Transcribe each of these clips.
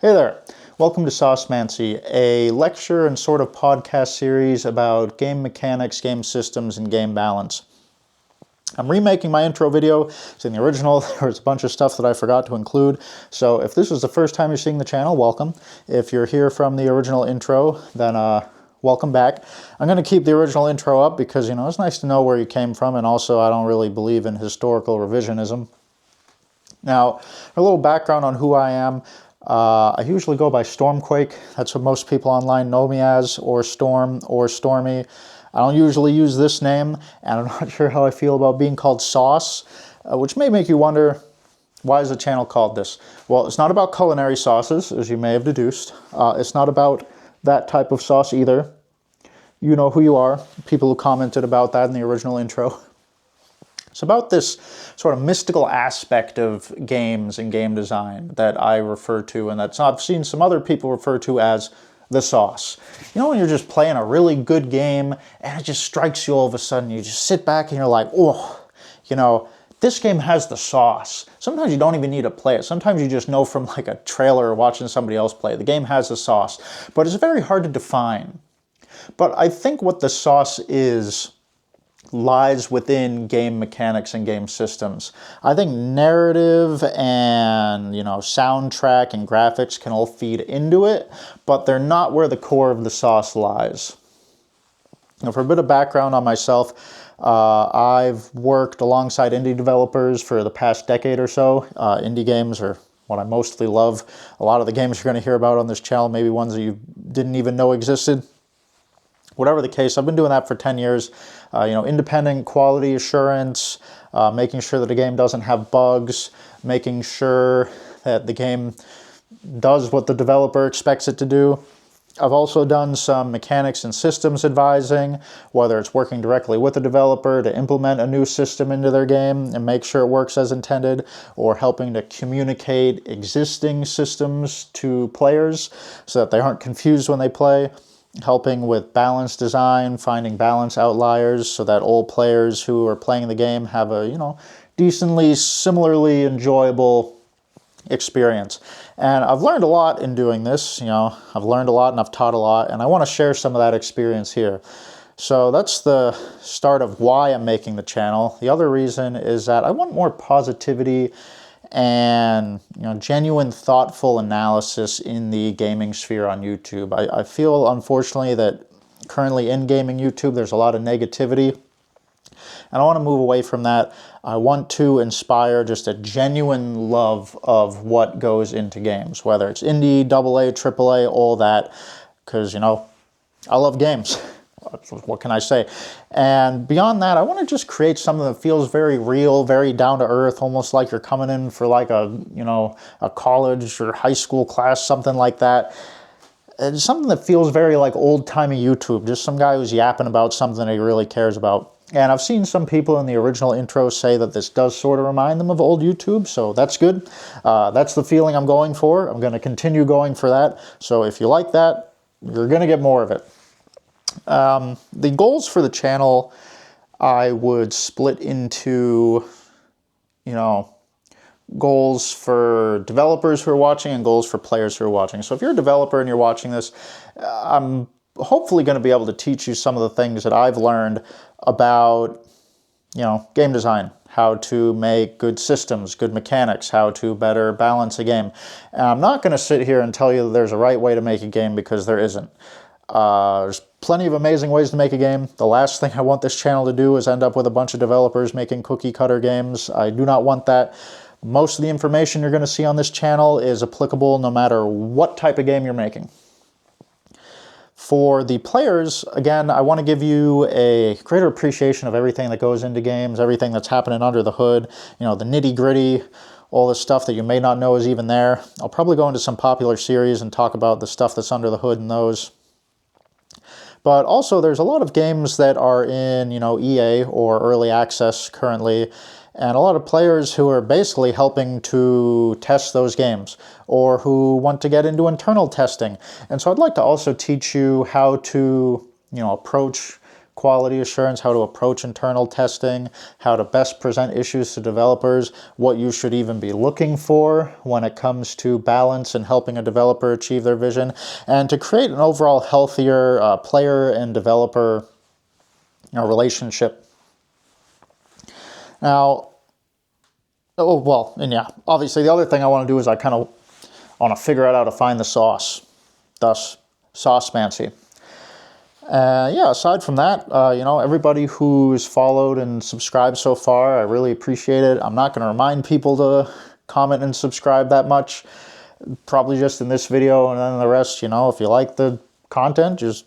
Hey there, welcome to Saucemancy, a lecture and sort of podcast series about game mechanics, game systems, and game balance. I'm remaking my intro video. It's in the original. There's a bunch of stuff that I forgot to include. So if this is the first time you're seeing the channel, welcome. If you're here from the original intro, then welcome back. I'm going to keep the original intro up because, it's nice to know where you came from, and also I don't really believe in historical revisionism. Now, a little background on who I am. I usually go by Stormquake. That's what most people online know me as, or Storm, or Stormy. I don't usually use this name, and I'm not sure how I feel about being called Sauce, which may make you wonder, why is the channel called this? Well, it's not about culinary sauces, as you may have deduced. It's not about that type of sauce either. You know who you are, people who commented about that in the original intro. It's about this sort of mystical aspect of games and game design that I refer to, and that I've seen some other people refer to as the sauce. When you're just playing a really good game and it just strikes you all of a sudden, you just sit back and you're like, oh, this game has the sauce. Sometimes you don't even need to play it. Sometimes you just know from like a trailer or watching somebody else play. The game has the sauce, but it's very hard to define. But I think what the sauce is lies within game mechanics and game systems. I think narrative and, soundtrack and graphics can all feed into it, but they're not where the core of the sauce lies. Now, for a bit of background on myself, I've worked alongside indie developers for the past decade or so. Indie games are what I mostly love. A lot of the games you're going to hear about on this channel, maybe ones that you didn't even know existed. Whatever the case, I've been doing that for 10 years. Independent quality assurance, making sure that a game doesn't have bugs, making sure that the game does what the developer expects it to do. I've also done some mechanics and systems advising, whether it's working directly with the developer to implement a new system into their game and make sure it works as intended, or helping to communicate existing systems to players so that they aren't confused when they play. Helping with balance design, finding balance outliers so that all players who are playing the game have a, decently, similarly enjoyable experience. And I've learned a lot in doing this. I've learned a lot and I've taught a lot, and I want to share some of that experience here. So that's the start of why I'm making the channel. The other reason is that I want more positivity and genuine, thoughtful analysis in the gaming sphere on YouTube. I feel, unfortunately, that currently in gaming YouTube, there's a lot of negativity, and I want to move away from that. I want to inspire just a genuine love of what goes into games, whether it's indie, AA, AAA, all that, because, I love games. What can I say? And beyond that, I want to just create something that feels very real, very down to earth, almost like you're coming in for like a college or high school class, something like that. And something that feels very like old-timey YouTube, just some guy who's yapping about something that he really cares about. And I've seen some people in the original intro say that this does sort of remind them of old YouTube, so that's good. That's the feeling I'm going for. I'm going to continue going for that. So if you like that, you're going to get more of it. The goals for the channel, I would split into, goals for developers who are watching and goals for players who are watching. So if you're a developer and you're watching this, I'm hopefully going to be able to teach you some of the things that I've learned about, game design, how to make good systems, good mechanics, how to better balance a game. And I'm not going to sit here and tell you that there's a right way to make a game, because there isn't. There's plenty of amazing ways to make a game. The last thing I want this channel to do is end up with a bunch of developers making cookie cutter games. I do not want that. Most of the information you're going to see on this channel is applicable no matter what type of game you're making. For the players, again, I want to give you a greater appreciation of everything that goes into games, everything that's happening under the hood, the nitty-gritty, all the stuff that you may not know is even there. I'll probably go into some popular series and talk about the stuff that's under the hood in those. But also, there's a lot of games that are in, EA or early access currently, and a lot of players who are basically helping to test those games, or who want to get into internal testing. And so I'd like to also teach you how to, approach quality assurance, how to approach internal testing, how to best present issues to developers, what you should even be looking for when it comes to balance and helping a developer achieve their vision, and to create an overall healthier player and developer relationship. Now, oh, well, and yeah, obviously the other thing I want to do is I kind of want to figure out how to find the sauce, thus Saucemancy. Yeah, aside from that, you know, everybody who's followed and subscribed so far, I really appreciate it. I'm not going to remind people to comment and subscribe that much, probably just in this video, and then the rest, you know, if you like the content, just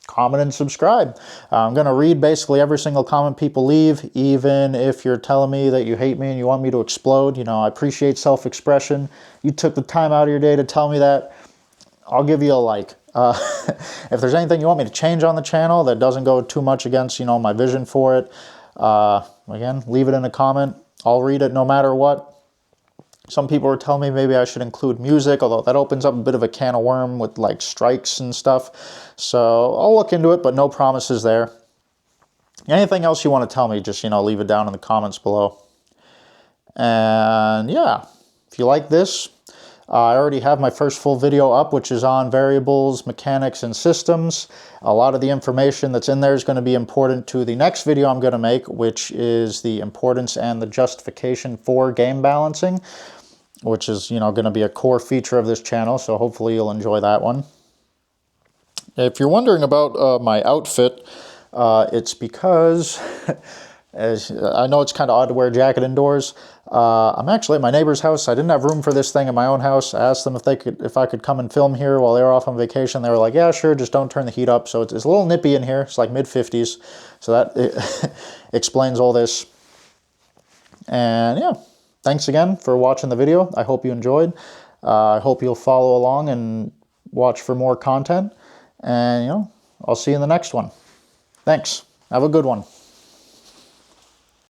comment and subscribe. I'm going to read basically every single comment people leave, even if you're telling me that you hate me and you want me to explode. You know, I appreciate self-expression. You took the time out of your day to tell me that. I'll give you a like. If there's anything you want me to change on the channel that doesn't go too much against, you know, my vision for it, again, leave it in a comment. I'll read it no matter what. Some people were telling me maybe I should include music, although that opens up a bit of a can of worm with like strikes and stuff. So I'll look into it, but no promises there. Anything else you want to tell me, just, you know, leave it down in the comments below. And yeah, if you like this, I already have my first full video up, which is on variables, mechanics, and systems. A lot of the information that's in there is going to be important to the next video I'm going to make, which is the importance and the justification for game balancing, which is, you know, going to be a core feature of this channel, so hopefully you'll enjoy that one. If you're wondering about my outfit, it's because, as I know it's kind of odd to wear a jacket indoors. I'm actually at my neighbor's house. I didn't have room for this thing in my own house. I asked them if I could come and film here while they were off on vacation. They were like, yeah, sure, just don't turn the heat up. So it's a little nippy in here. It's like mid-50s. So that explains all this. And yeah, thanks again for watching the video. I hope you enjoyed. I hope you'll follow along and watch for more content. And, you know, I'll see you in the next one. Thanks. Have a good one.